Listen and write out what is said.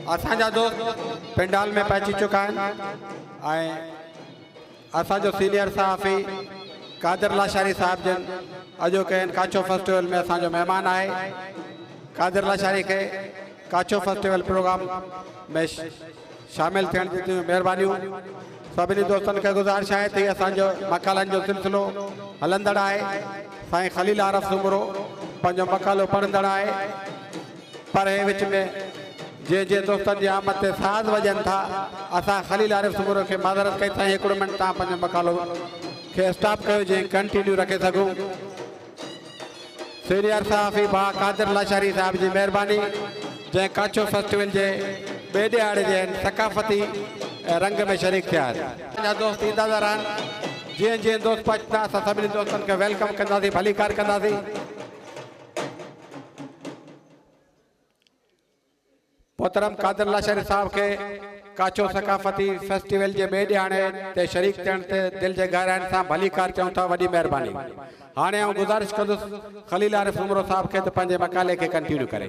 असांजा दोस्त पंडाल में पहुंची चुका आहिनि ऐं असांजो सीनियर सहाफ़ी कादिर लाशारी साहब जन अॼोके काचो फेस्टिवल में असांजो महिमान आहे। कादिर लाशारी के काचो फेस्टिवल प्रोग्राम में शामिल थियण जी महिरबानियूं। सभिनी दोस्तनि खे गुज़ारिश आहे त असांजो मकालनि जो सिलसिलो हलंदड़ आहे। साईं खलील आरफ सुमरो पंहिंजो मकालो पढ़ंदड़ आहे, पर हे विच में जे दोस्तनि जी आमद ते साज़ वॼनि था, असां खलील आरफ सुमरो खे माज़रत कई साईं हिकिड़ो मिंट तव्हां पंहिंजो मकालो खे स्टॉप कयो जीअं कंटिन्यू रखे सघूं। सीनियर सहाफ़ी भाउ कादिर लाशारी साहब जी महिरबानी जंहिं काचो फेस्टिवल जे ॿिए ॾियारे जे सकाफ़ती रंग में शरीक थिया आहिनि। दोस्त ईंदा था रहनि, जीअं जीअं दोस्त पहुचंदा असां सभिनी दोस्तनि खे वेलकम कंदासीं, भलीकार कंदासीं। मोहतरम कादिर लाशारी साहब के काचो सकाफ़ती फेस्टिवल जे ॿिए ॾियारे ते शरीक थियण ते दिलि जे गहराइनि सां भलीकार चऊं था, वॾी महिरबानी। हाणे आउं गुज़ारिश कंदुसि खलील आरिफ उमरो साहब खे त पंहिंजे मकाले खे कंटिन्यू करे।